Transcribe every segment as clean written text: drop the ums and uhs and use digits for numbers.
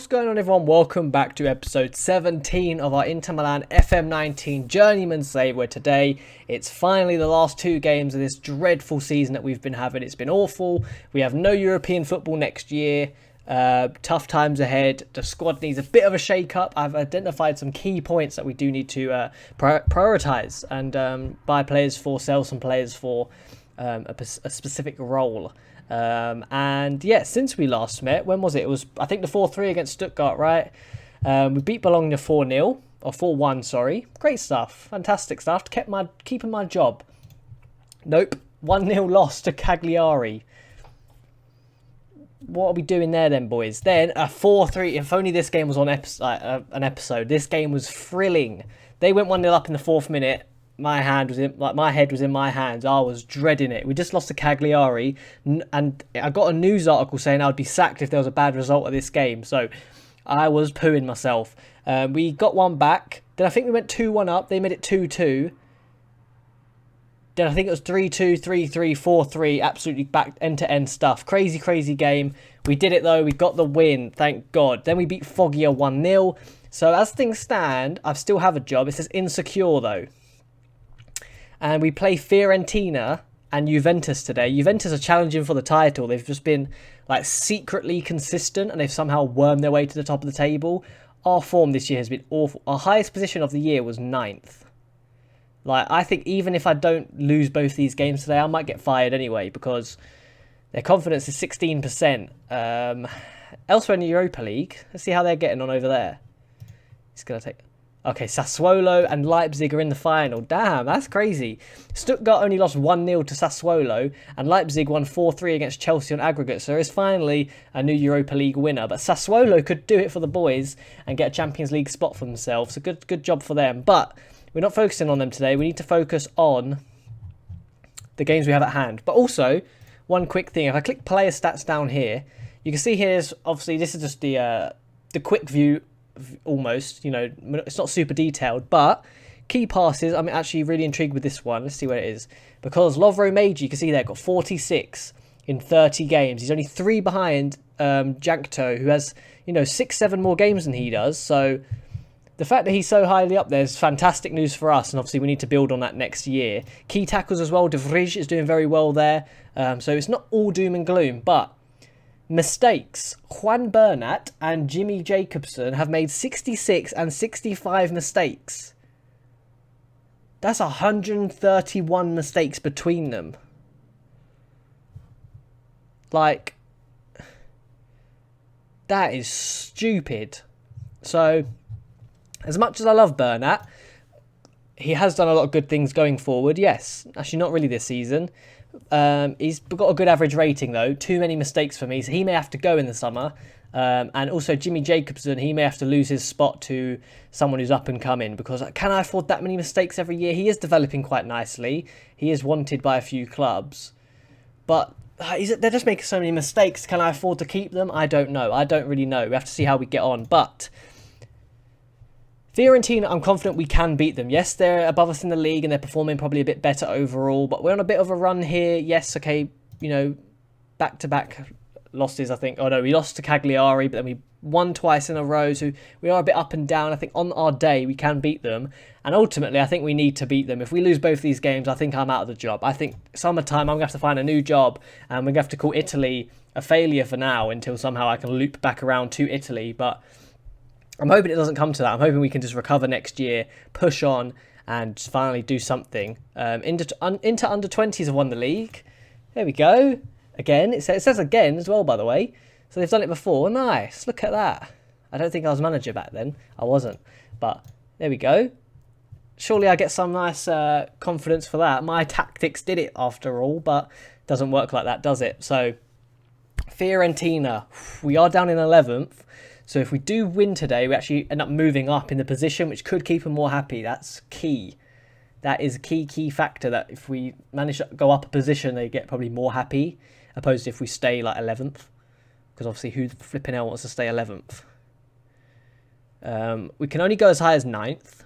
What's going on, everyone? Welcome back to episode 17 of our Inter Milan FM19 Journeyman save, where today it's finally the last two games of this dreadful season that we've been having. It's been awful. We have no European football next year. Tough times ahead. The squad needs a bit of a shake-up. I've identified some key points that we do need to prioritise and buy players for, sell some players for a specific role. And yeah, since we last met, when was it? It was, I think, the 4-3 against Stuttgart, right? We beat Bologna 4-0, or 4-1, sorry. Great stuff. Fantastic stuff. Keeping my job. Nope. 1-0 loss to Cagliari. What are we doing there then, boys? Then a 4-3. If only this game was on an episode. This game was thrilling. They went 1-0 up in the 4th minute. My head was in my hands. I was dreading it. We just lost to Cagliari, and I got a news article saying I'd be sacked if there was a bad result of this game. So I was pooing myself. We got one back. Then I think we went 2-1 up. They made it 2-2. Then I think it was 3-2, 3-3, 4-3. Absolutely back end-to-end stuff. Crazy, crazy game. We did it though. We got the win. Thank God. Then we beat Foggia 1-0. So as things stand, I still have a job. It says insecure though. And we play Fiorentina and Juventus today. Juventus are challenging for the title. They've just been like secretly consistent, and they've somehow wormed their way to the top of the table. Our form this year has been awful. Our highest position of the year was 9th. Like, I think even if I don't lose both these games today, I might get fired anyway, because their confidence is 16%. Elsewhere in the Europa League, let's see how they're getting on over there. It's going to take... Okay, Sassuolo and Leipzig are in the final. Damn, that's crazy. Stuttgart only lost 1-0 to Sassuolo, and Leipzig won 4-3 against Chelsea on aggregate. So there is finally a new Europa League winner. But Sassuolo could do it for the boys and get a Champions League spot for themselves. So good job for them. But we're not focusing on them today. We need to focus on the games we have at hand. But also, one quick thing. If I click player stats down here, you can see here's, obviously, this is just the quick view. Almost, you know, it's not super detailed, but key passes, I'm actually really intrigued with this one. Let's see where it is, because Lovro Meiji, you can see there, got 46 in 30 games. He's only 3 behind Jankto, who has, you know, 6-7 more games than he does. So the fact that he's so highly up there is fantastic news for us, and obviously we need to build on that next year. Key tackles as well. De Vrij is doing very well there, so it's not all doom and gloom, but mistakes. Juan Bernat and Jimmy Jacobson have made 66 and 65 mistakes. That's 131 mistakes between them. Like, that is stupid. So, as much as I love Bernat, he has done a lot of good things going forward. Yes, actually not really this season. He's got a good average rating though. Too many mistakes for me, so he may have to go in the summer. And also Jimmy Jacobson, he may have to lose his spot to someone who's up and coming, because can I afford that many mistakes every year? He is developing quite nicely. He is wanted by a few clubs, but they're just making so many mistakes. Can I afford to keep them? I don't know. I don't really know. We have to see how we get on. But Fiorentina, I'm confident we can beat them. Yes, they're above us in the league and they're performing probably a bit better overall, but we're on a bit of a run here. Yes, okay, you know, back-to-back losses, I think. Oh no, we lost to Cagliari, but then we won twice in a row, so we are a bit up and down. I think on our day, we can beat them, and ultimately, I think we need to beat them. If we lose both these games, I think I'm out of the job. I think summertime, I'm going to have to find a new job, and we're going to have to call Italy a failure for now until somehow I can loop back around to Italy, but I'm hoping it doesn't come to that. I'm hoping we can just recover next year, push on, and finally do something. Inter under 20s have won the league. There we go. Again, it says again as well, by the way. So they've done it before. Nice. Look at that. I don't think I was manager back then. I wasn't. But there we go. Surely I get some nice confidence for that. My tactics did it after all, but it doesn't work like that, does it? So Fiorentina, we are down in 11th. So if we do win today, we actually end up moving up in the position, which could keep them more happy. That's key. That is a key factor, that if we manage to go up a position, they get probably more happy, opposed to if we stay like 11th. Because obviously, who flipping hell wants to stay 11th? We can only go as high as 9th,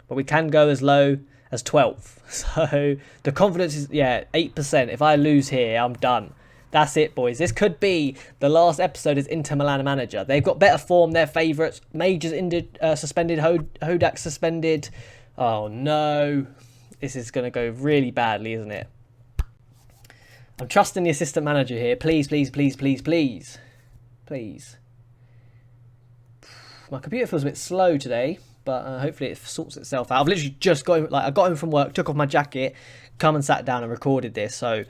but we can go as low as 12th. So the confidence is, 8%. If I lose here, I'm done. That's it, boys. This could be the last episode as Inter Milan manager. They've got better form. They're favourites. Majors suspended. Hodak suspended. Oh, no. This is going to go really badly, isn't it? I'm trusting the assistant manager here. Please, please, please, please, please. Please. My computer feels a bit slow today, but hopefully it sorts itself out. I've literally just got I got home from work, took off my jacket, come and sat down and recorded this. So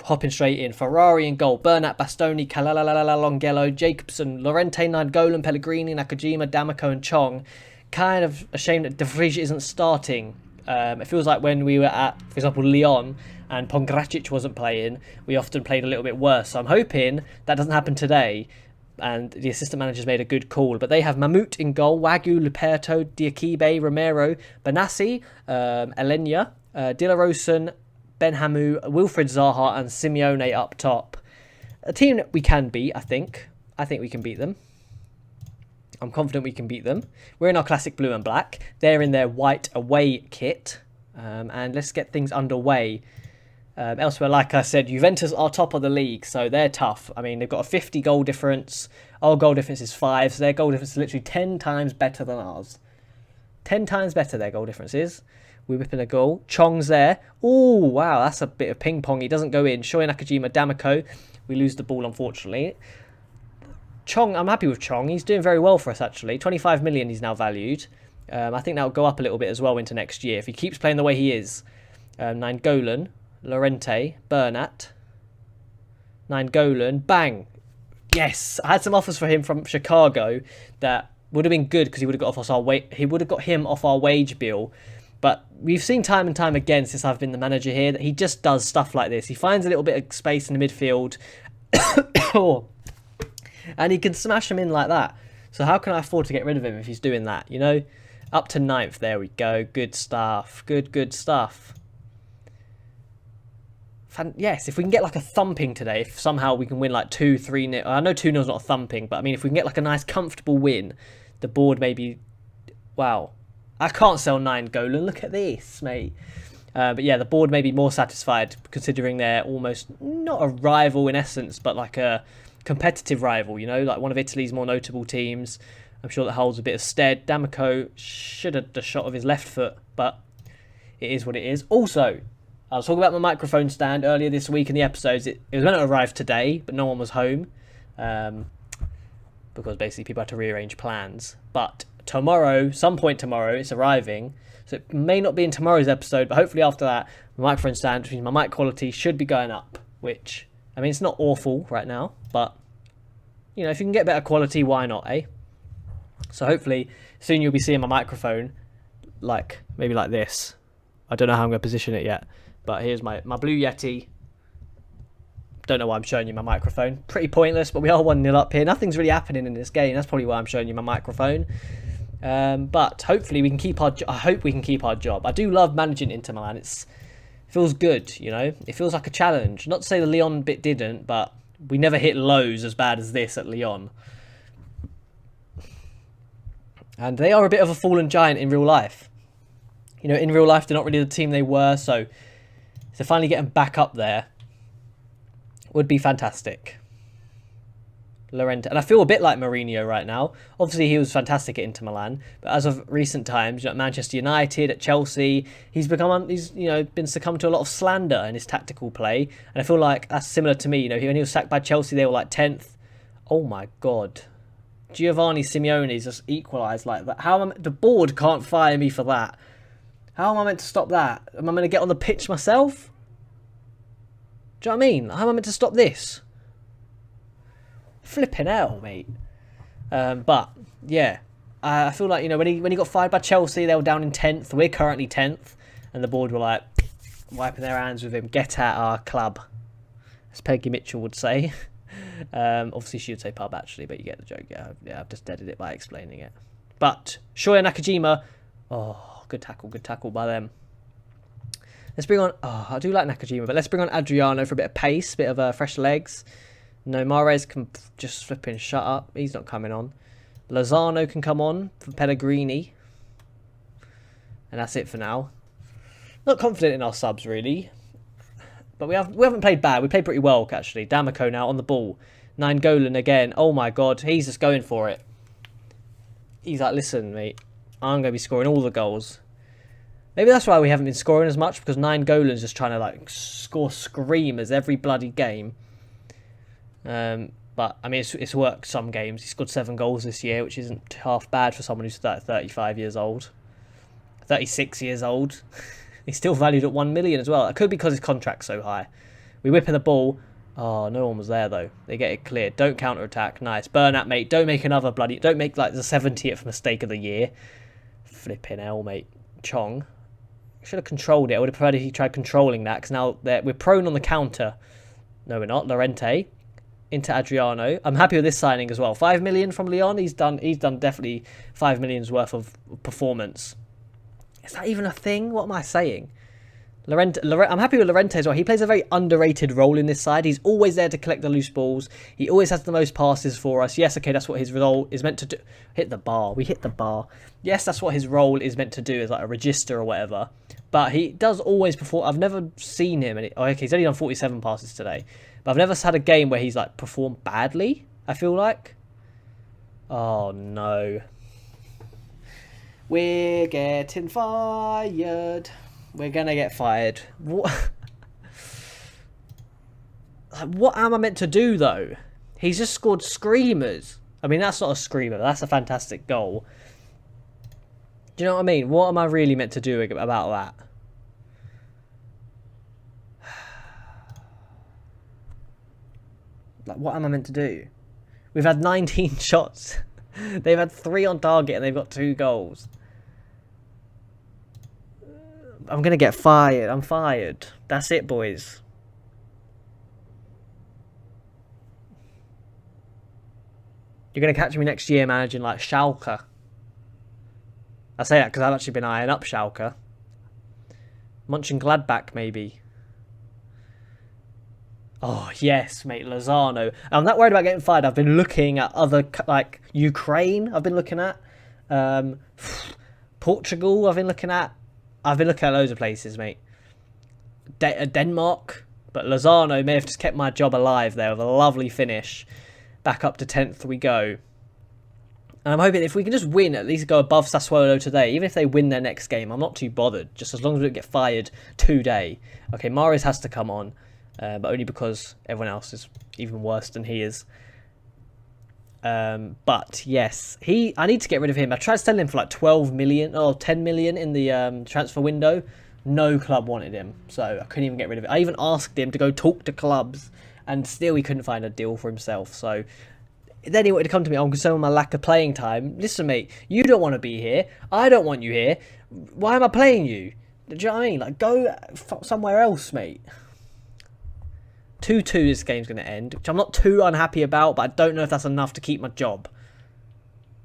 hopping straight in. Ferrari in goal. Bernat, Bastoni, Kalalalala, Longello, Jacobson, Lorente, Nainggolan, Pellegrini, Nakajima, D'Amico and Chong. Kind of ashamed that De Vrij isn't starting. It feels like when we were at, for example, Lyon and Pongracic wasn't playing, we often played a little bit worse. So I'm hoping that doesn't happen today. And the assistant manager's made a good call. But they have Mammoet in goal, Wagyu, Luperto, Diakibe, Romero, Benassi, Elenia, Dilarosan, Benhamu, Wilfred Zaha and Simeone up top. A team that we can beat, I think. I think we can beat them. I'm confident we can beat them. We're in our classic blue and black. They're in their white away kit. And let's get things underway. Elsewhere, like I said, Juventus are top of the league, so they're tough. I mean, they've got a 50 goal difference. Our goal difference is 5, so their goal difference is literally 10 times better than ours. 10 times better their goal difference is. We're whipping a goal. Chong's there. Oh, wow, that's a bit of ping-pong. He doesn't go in. Shoei Nakajima, D'Amico. We lose the ball, unfortunately. Chong, I'm happy with Chong. He's doing very well for us, actually. 25 million he's now valued. I think that'll go up a little bit as well into next year if he keeps playing the way he is. Nainggolan. Lorente, Bernat, Nainggolan, bang! Yes, I had some offers for him from Chicago that would have been good because he would have got off our he would have got him off our wage bill. But we've seen time and time again since I've been the manager here that he just does stuff like this. He finds a little bit of space in the midfield, and he can smash him in like that. So how can I afford to get rid of him if he's doing that? You know, up to 9th. There we go. Good stuff. Good stuff. Yes, if we can get like a thumping today, if somehow we can win like 2-3-0. I know 2-0 is not a thumping, but I mean, if we can get like a nice comfortable win, the board maybe... Wow. I can't sell Nainggolan. Look at this, mate. But yeah, the board may be more satisfied considering they're almost not a rival in essence, but like a competitive rival, you know, like one of Italy's more notable teams. I'm sure that holds a bit of stead. D'Amico should have the shot of his left foot, but it is what it is. Also... I was talking about my microphone stand earlier this week in the episodes. It was meant to arrive today, but no one was home. Because basically people had to rearrange plans. But tomorrow, some point tomorrow, it's arriving. So it may not be in tomorrow's episode, but hopefully after that, my microphone stand, which means my mic quality should be going up. Which, I mean, it's not awful right now, but, you know, if you can get better quality, why not, eh? So hopefully, soon you'll be seeing my microphone, like, maybe like this. I don't know how I'm going to position it yet. But here's my Blue Yeti. Don't know why I'm showing you my microphone. Pretty pointless, but we are 1-0 up here. Nothing's really happening in this game. That's probably why I'm showing you my microphone. But hopefully we can keep our... I hope we can keep our job. I do love managing Inter Milan. It feels good, you know. It feels like a challenge. Not to say the Lyon bit didn't, but we never hit lows as bad as this at Lyon. And they are a bit of a fallen giant in real life. You know, in real life, they're not really the team they were, so finally getting back up there would be fantastic. Lorente, and I feel a bit like Mourinho right now. Obviously, he was fantastic at Inter Milan, but as of recent times, you know, at Manchester United, at Chelsea, he's been succumbed to a lot of slander in his tactical play, and I feel like that's similar to me. You know, when he was sacked by Chelsea, they were like 10th. Oh my God, Giovanni Simeone's just equalised like that. The board can't fire me for that. How am I meant to stop that? Am I meant to get on the pitch myself? Do you know what I mean? How am I meant to stop this? Flipping hell, mate. But, yeah. I feel like, you know, when he got fired by Chelsea, they were down in 10th. We're currently 10th. And the board were like, wiping their hands with him. Get out our club. As Peggy Mitchell would say. Obviously, she would say pub, actually. But you get the joke. Yeah, I've just deaded it by explaining it. But, Shoya Nakajima... Oh... Good tackle by them. Let's bring on... Oh, I do like Nakajima, but let's bring on Adriano for a bit of pace, bit of fresh legs. No, Mahrez can just flipping shut up. He's not coming on. Lozano can come on for Pellegrini. And that's it for now. Not confident in our subs, really. But we haven't played bad. We played pretty well, actually. D'Amico now on the ball. Nainggolan again. Oh my god, he's just going for it. He's like, listen, mate, I'm going to be scoring all the goals. Maybe that's why we haven't been scoring as much, because Nainggolan's just trying to like score screamers every bloody game. But I mean, it's worked some games. He scored 7 goals this year, which isn't half bad for someone who's 35 years old. 36 years old. He's still valued at 1 million as well. It could be because his contract's so high. We whip in the ball. Oh, no one was there though. They get it cleared. Don't counter attack. Nice. Bernat, mate. Don't make another bloody... Don't make like the 70th mistake of the year. Flipping hell, mate. Chong. Should have controlled it. I would have preferred if he tried controlling that, because now we're prone on the counter. No, we're not. Llorente. Into Adriano. I'm happy with this signing as well. 5 million from Lyon. He's done definitely 5 million's worth of performance. Is that even a thing? What am I saying? I'm happy with Llorente as well. He plays a very underrated role in this side. He's always there to collect the loose balls. He always has the most passes for us. Yes, okay, that's what his role is meant to do. Hit the bar. We hit the bar. Yes, that's what his role is meant to do, as like a register or whatever. But he does always perform. I've never seen him. Okay, he's only done 47 passes today. But I've never had a game where he's like performed badly, I feel like. Oh, no. We're getting fired. We're going to get fired. What am I meant to do, though? He's just scored screamers. I mean, that's not a screamer. That's a fantastic goal. Do you know what I mean? What am I really meant to do about that? Like, what am I meant to do? We've had 19 shots. They've had 3 on target and they've got 2 goals. I'm going to get fired. I'm fired. That's it, boys. You're going to catch me next year managing like Schalke. I say that because I've actually been eyeing up Schalke. Mönchengladbach, maybe. Oh, yes, mate. Lozano. I'm not worried about getting fired. I've been looking at other, like, Ukraine, I've been looking at. Portugal, I've been looking at loads of places, mate. Denmark. But Lozano may have just kept my job alive there with a lovely finish. Back up to 10th we go. And I'm hoping if we can just win, at least go above Sassuolo today. Even if they win their next game, I'm not too bothered. Just as long as we don't get fired today. Okay, Mahrez has to come on. But only because everyone else is even worse than he is. But yes, I need to get rid of him. I tried to sell him for like 12 million or 10 million in the transfer window. No club wanted him, so I couldn't even get rid of it. I even asked him to go talk to clubs, and still he couldn't find a deal for himself. So then he wanted to come to me. I'm concerned with my lack of playing time. Listen, mate, you don't want to be here. I don't want you here. Why am I playing you? Do you know what I mean? Like, go somewhere else, mate. 2-2 this game's going to end, which I'm not too unhappy about, but I don't know if that's enough to keep my job.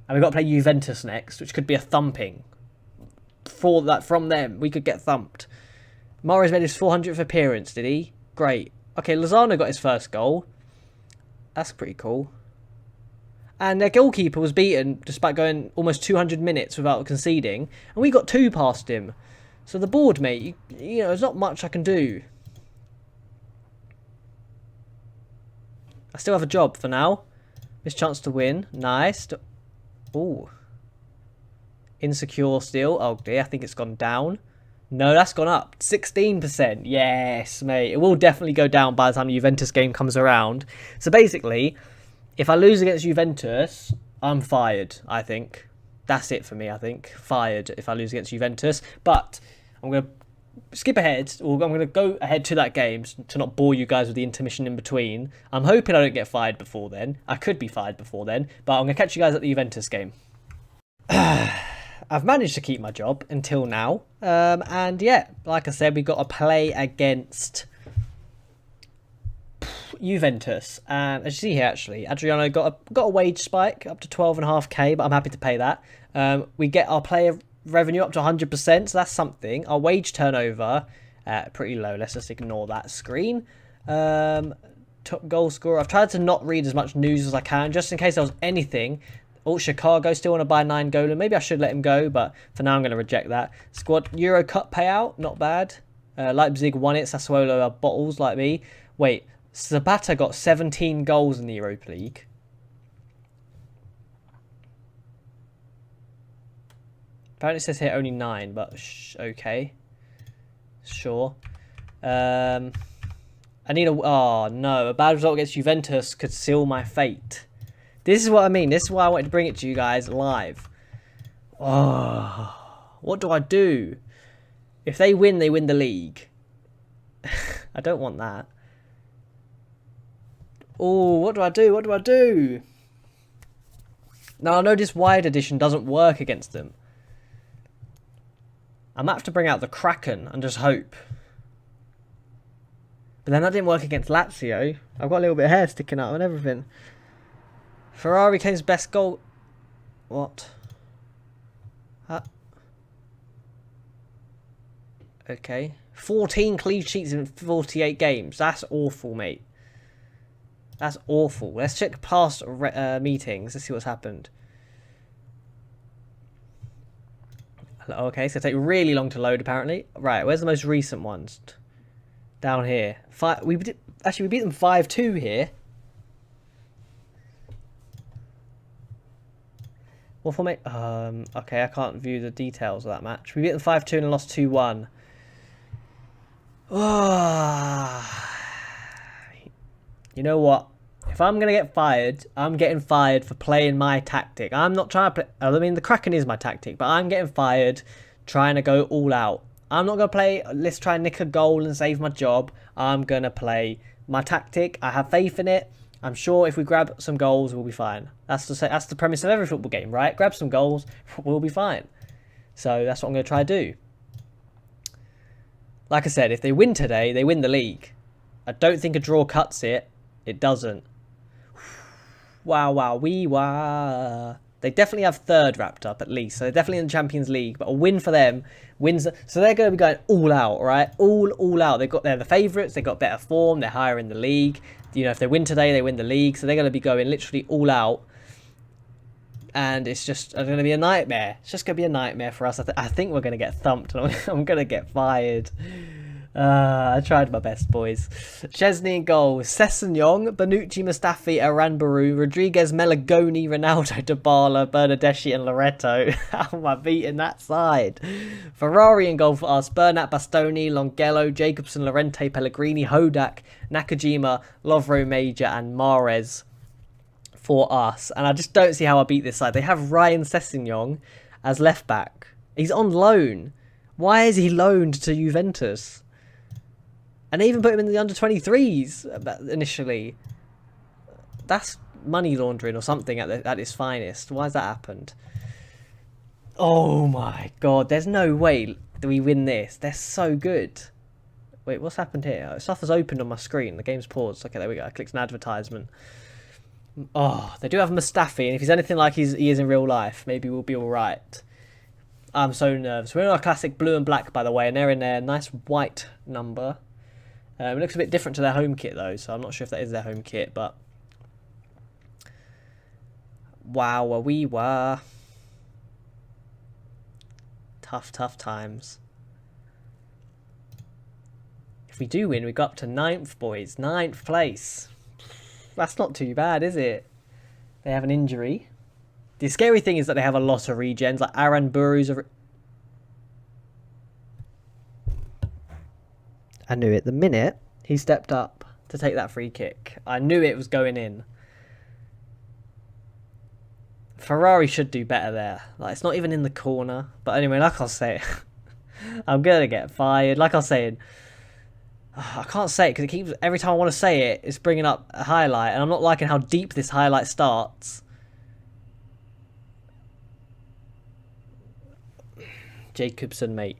And we've got to play Juventus next, which could be a thumping. From them, we could get thumped. Mahrez made his 400th appearance, did he? Great. Okay, Lozano got his first goal. That's pretty cool. And their goalkeeper was beaten despite going almost 200 minutes without conceding. And we got 2 past him. So the board, mate, you know, there's not much I can do. I still have a job for now. Missed chance to win. Nice. Ooh. Insecure still. Oh dear, I think it's gone down. No, that's gone up. 16%. Yes, mate. It will definitely go down by the time the Juventus game comes around. So basically, if I lose against Juventus, I'm fired, I think. That's it for me, I think. Fired if I lose against Juventus. But I'm going to skip ahead, or I'm going to go ahead to that game to not bore you guys with the intermission in between. I'm hoping I don't get fired before then. I could be fired before then, but I'm going to catch you guys at the Juventus game. I've managed to keep my job until now. And yeah, like I said, we've got to play against Juventus. And as you see here, actually, Adriano got a wage spike up to 12.5k, but I'm happy to pay that. We get our player revenue up to 100%, so that's something. Our wage turnover, pretty low. Let's just ignore that screen. Top goal scorer. I've tried to not read as much news as I can, just in case there was anything. Oh, Chicago still want to buy Nainggolan. Maybe I should let him go, but for now I'm going to reject that. Squad Euro Cup payout, not bad. Leipzig won it. Sassuolo are bottles like me. Wait, Zapata got 17 goals in the Europa League. Apparently it says here only 9, but okay. Sure. I need a... Oh, no. A bad result against Juventus could seal my fate. This is what I mean. This is why I wanted to bring it to you guys live. Oh, what do I do? If they win the league. I don't want that. Oh, what do I do? What do I do? Now, I know this wide edition doesn't work against them. I might have to bring out the Kraken and just hope. But then that didn't work against Lazio. I've got a little bit of hair sticking out and everything. Ferrari Kane's best goal. What? Okay. 14 clean sheets in 48 games. That's awful, mate. That's awful. Let's check past meetings. Let's see what's happened. Okay, it's going to take really long to load, apparently. Right, where's the most recent ones? Down here. We beat them 5-2 here. What for, mate? Okay, I can't view the details of that match. We beat them 5-2 and lost 2-1. You know what? If I'm going to get fired, I'm getting fired for playing my tactic. I'm not trying to play... I mean, the Kraken is my tactic, but I'm getting fired trying to go all out. I'm not going to play, let's try and nick a goal and save my job. I'm going to play my tactic. I have faith in it. I'm sure if we grab some goals, we'll be fine. That's the premise of every football game, right? Grab some goals, we'll be fine. So that's what I'm going to try to do. Like I said, if they win today, they win the league. I don't think a draw cuts it. It doesn't. Wow, wee wah. They definitely have third wrapped up at least. So they're definitely in the Champions League. But a win for them wins. So they're going to be going all out, right? All out. They're the favourites. They've got better form. They're higher in the league. You know, if they win today, they win the league. So they're going to be going literally all out. And it's just going to be a nightmare. It's just going to be a nightmare for us. I think we're going to get thumped. I'm going to get fired. I tried my best, boys. Chesney in goal. Sessegnon, Bonucci, Mustafi, Aranbaru, Rodriguez, Melagoni, Ronaldo, Dybala, Bernardeschi and Loretto. How am I beating that side? Ferrari in goal for us. Bernat, Bastoni, Longello, Jacobson, Lorente, Pellegrini, Hodak, Nakajima, Lovro Major and Mahrez for us. And I just don't see how I beat this side. They have Ryan Sessegnon as left back. He's on loan. Why is he loaned to Juventus? And they even put him in the under-23s initially. That's money laundering or something at its finest. Why has that happened? Oh my god, there's no way that we win this. They're so good. Wait, what's happened here? Stuff has opened on my screen. The game's paused. Okay, there we go. I clicked an advertisement. Oh, they do have Mustafi, and if he's anything like he is in real life, maybe we'll be alright. I'm so nervous. We're in our classic blue and black, by the way, and they're in their nice white number. It looks a bit different to their home kit, though, so I'm not sure if that is their home kit, but... Wow, wee wah. Tough times. If we do win, we go up to 9th, boys. 9th place. That's not too bad, is it? They have an injury. The scary thing is that they have a lot of regens, like Aran Buru's I knew it the minute he stepped up to take that free kick. I knew it was going in. Ferrari should do better there. Like, it's not even in the corner. But anyway, like I was saying, I'm going to get fired. Like I was saying, I can't say it because it keeps, every time I want to say it, it's bringing up a highlight. And I'm not liking how deep this highlight starts. Jacobson, mate.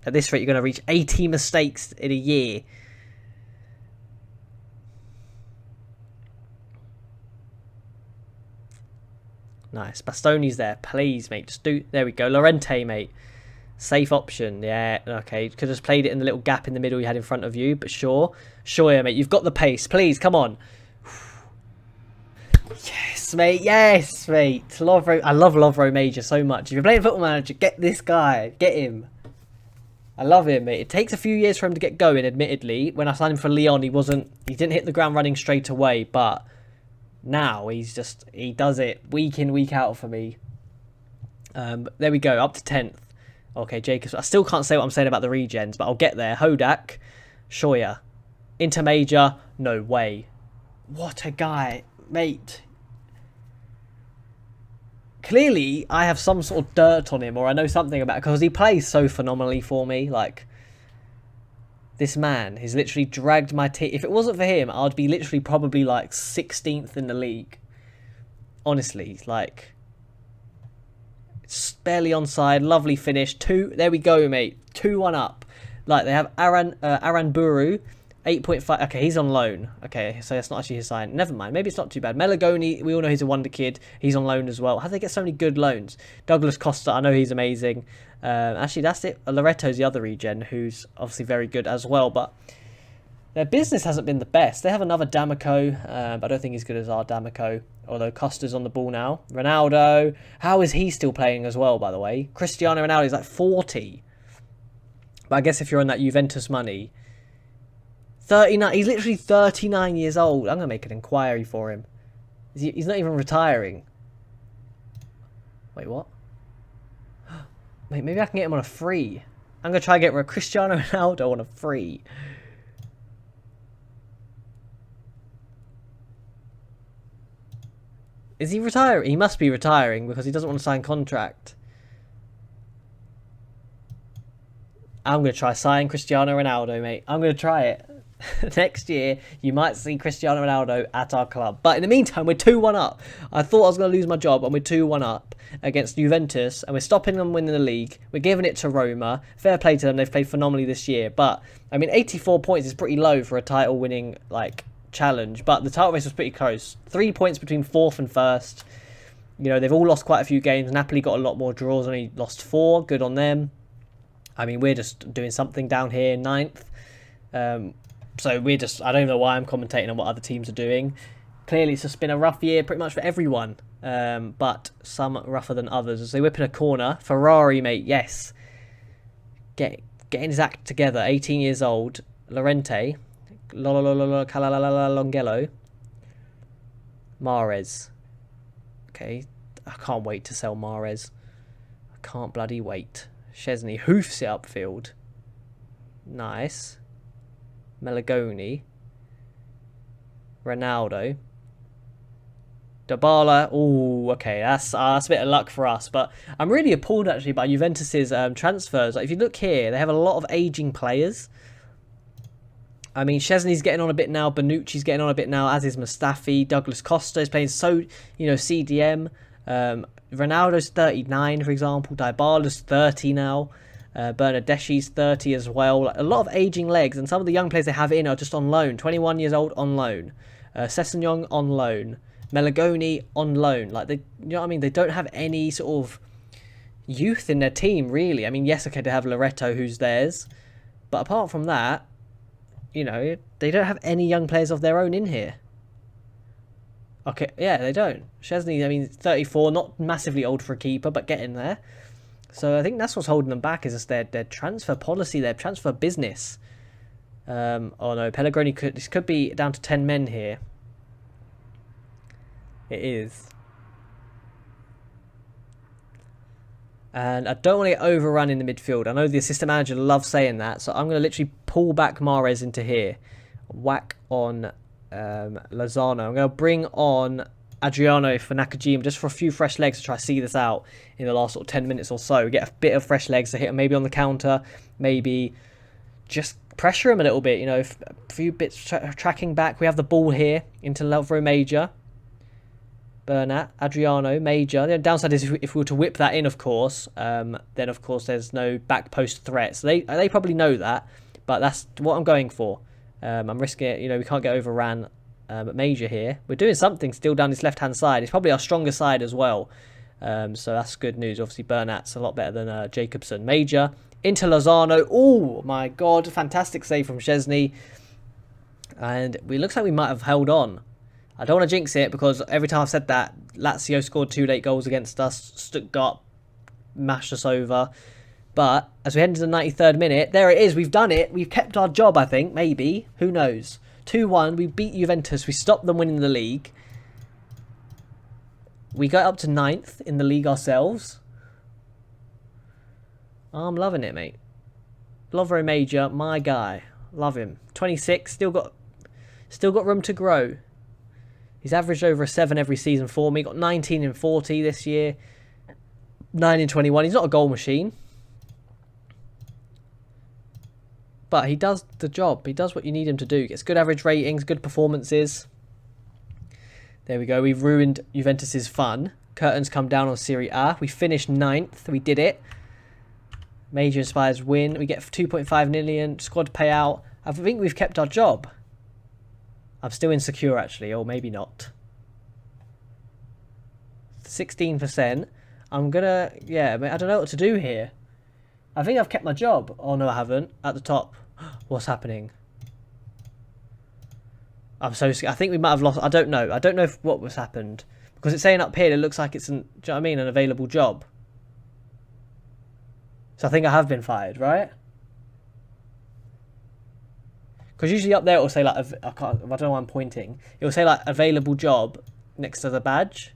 At this rate, you're going to reach 80 mistakes in a year. Nice. Bastoni's there. Please, mate. Just do... There we go. Lorente, mate. Safe option. Yeah, okay. Could have just played it in the little gap in the middle you had in front of you, but sure. Sure, yeah, mate. You've got the pace. Please, come on. Yes, mate. Yes, mate. Lovro. I love Lovro Major so much. If you're playing Football Manager, get this guy. Get him. I love him, mate. It takes a few years for him to get going, admittedly. When I signed him for Lyon, he didn't hit the ground running straight away, but now he does it week in, week out for me. There we go, up to 10th. Okay, Jacobs. I still can't say what I'm saying about the regens, but I'll get there. Hodak, Shoya, Inter Major, no way. What a guy, mate. Clearly, I have some sort of dirt on him, or I know something about it, because he plays so phenomenally for me. Like, this man has literally dragged my team. If it wasn't for him, I'd be literally probably like 16th in the league. Honestly, like, it's barely onside. Lovely finish. There we go, mate. 2-1 up. Like, they have Aranburu. 8.5. Okay, he's on loan. Okay, so that's not actually his sign. Never mind. Maybe it's not too bad. Melagoni, we all know he's a wonder kid. He's on loan as well. How do they get so many good loans? Douglas Costa, I know he's amazing. Actually, that's it. Loretto's the other regen, who's obviously very good as well. But their business hasn't been the best. They have another D'Amico, but I don't think he's good as our D'Amico. Although Costa's on the ball now. Ronaldo. How is he still playing as well, by the way? Cristiano Ronaldo is like 40. But I guess if you're on that Juventus money... 39. He's literally 39 years old. I'm going to make an inquiry for him. He's not even retiring. Wait, what? Wait, maybe I can get him on a free. I'm going to try and get Cristiano Ronaldo on a free. Is he retiring? He must be retiring because he doesn't want to sign contract. I'm going to try signing Cristiano Ronaldo, mate. I'm going to try it. Next year, you might see Cristiano Ronaldo at our club. But in the meantime, we're 2-1 up. I thought I was going to lose my job, and we're 2-1 up against Juventus, and we're stopping them winning the league. We're giving it to Roma. Fair play to them. They've played phenomenally this year. But, I mean, 84 points is pretty low for a title-winning, like, challenge. But the title race was pretty close. 3 points between 4th and 1st. You know, they've all lost quite a few games. Napoli got a lot more draws, only lost 4. Good on them. I mean, we're just doing something down here, 9th. So we're just... I don't know why I'm commentating on what other teams are doing. Clearly, it's just been a rough year pretty much for everyone. But some rougher than others. As they whip in a corner. Ferrari, mate, yes. Getting his act together. 18 years old. Lorente. Longello. Mahrez. Okay. I can't wait to sell Mahrez. I can't bloody wait. Chesney hoofs it upfield. Nice. Melagoni. Ronaldo. Dybala. Ooh, okay, that's a bit of luck for us. But I'm really appalled actually by Juventus's transfers. Like, if you look here, they have a lot of aging players. I mean, Chesney's getting on a bit now. Bonucci's getting on a bit now, as is Mustafi. Douglas Costa is playing CDM. Ronaldo's 39, for example. Dybala's 30 now. Bernardeschi's 30 as well. A lot of aging legs, and some of the young players they have in are just on loan. 21 years old on loan. Sessegnon on loan. Melagoni on loan. Like, you know what I mean? They don't have any sort of youth in their team, really. I mean, yes, okay, they have Loretto, who's theirs. But apart from that, you know, they don't have any young players of their own in here. Okay, yeah, they don't. Chesney, I mean, 34, not massively old for a keeper, but getting there. So I think that's what's holding them back, is just their transfer policy, their transfer business. Oh no, Pellegrini this could be down to 10 men here. It is. And I don't want to get overrun in the midfield. I know the assistant manager loves saying that, so I'm going to literally pull back Mahrez into here. Whack on Lozano. I'm going to bring on Adriano for Nakajima just for a few fresh legs to try to see this out in the last sort of 10 minutes or so. Get a bit of fresh legs to hit him maybe on the counter, maybe just pressure him a little bit, you know, a few bits tracking back. We have the ball here into Lovro Major. Bernat, Adriano, Major. The downside is if we were to whip that in, of course, then of course there's no back post threat. So they probably know that, but that's what I'm going for. I'm risking it, you know, we can't get overran. Major here. We're doing something still down this left-hand side. It's probably our stronger side as well. So that's good news. Obviously, Bernat's a lot better than Jacobson. Major into Lozano. Oh, my God. Fantastic save from Chesney. And it looks like we might have held on. I don't want to jinx it because every time I've said that, Lazio scored 2 late goals against us. Stuttgart mashed us over. But as we head into the 93rd minute, there it is. We've done it. We've kept our job, I think. Maybe. Who knows? 2-1. We beat Juventus. We stopped them winning the league. We got up to 9th in the league ourselves. I'm loving it, mate. Lovro Major, my guy. Love him. 26. Still got room to grow. He's averaged over a 7 every season for me. Got 19 in 40 this year. 9 in 21. He's not a goal machine. But he does the job. He does what you need him to do. Gets good average ratings, good performances. There we go. We've ruined Juventus's fun. Curtains come down on Serie A. We finished 9th. We did it. Major inspires win. We get 2.5 million. Squad payout. I think we've kept our job. I'm still insecure, actually. Or maybe not. 16%. I'm going to... Yeah, I don't know what to do here. I think I've kept my job. Oh, no, I haven't. At the top. What's happening? I'm so scared. I think we might have lost. I don't know. I don't know what was happened. Because it's saying up here, it looks like it's an, do you know what I mean? An available job. So I think I have been fired, right? Because usually up there it will say like, I don't know why I'm pointing. It will say like available job next to the badge.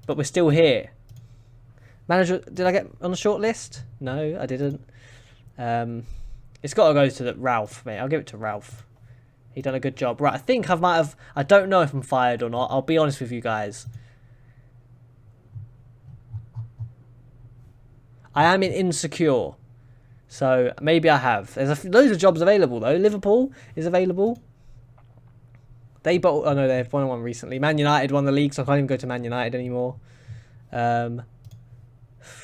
But we're still here. Manager, did I get on the short list? No, I didn't. It's got to go to Ralph, mate. I'll give it to Ralph. He done a good job. Right, I think I might have... I don't know if I'm fired or not. I'll be honest with you guys. I am insecure. So, maybe I have. There's loads of jobs available, though. Liverpool is available. They bought... Oh, no, they've won one recently. Man United won the league, so I can't even go to Man United anymore.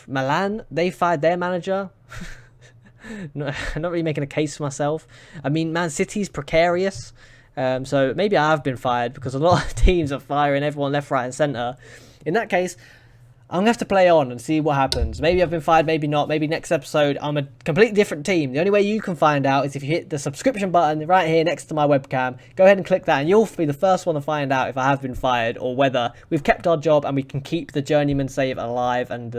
Milan, they fired their manager. Not really making a case for myself. I mean, Man City's precarious. So maybe I have been fired because a lot of teams are firing everyone left, right and centre. In that case, I'm going to have to play on and see what happens. Maybe I've been fired, maybe not. Maybe next episode I'm a completely different team. The only way you can find out is if you hit the subscription button right here next to my webcam. Go ahead and click that and you'll be the first one to find out if I have been fired or whether we've kept our job and we can keep the Journeyman save alive and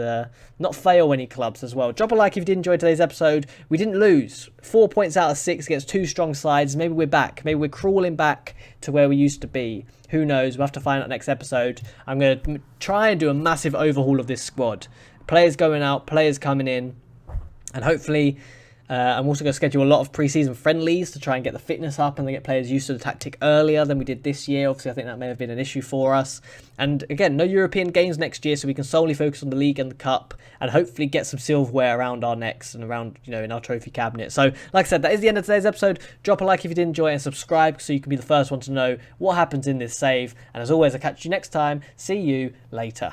not fail any clubs as well. Drop a like if you did enjoy today's episode. We didn't lose. 4 points out of 6 against 2 strong sides. Maybe we're back. Maybe we're crawling back to where we used to be. Who knows? We'll have to find out next episode. I'm going to try and do a massive overhaul of this squad. Players going out, players coming in. And hopefully, I'm also going to schedule a lot of pre-season friendlies to try and get the fitness up and then get players used to the tactic earlier than we did this year. Obviously, I think that may have been an issue for us. And again, no European games next year, so we can solely focus on the league and the cup and hopefully get some silverware around our necks and around, in our trophy cabinet. So, like I said, that is the end of today's episode. Drop a like if you did enjoy it and subscribe so you can be the first one to know what happens in this save. And as always, I'll catch you next time. See you later.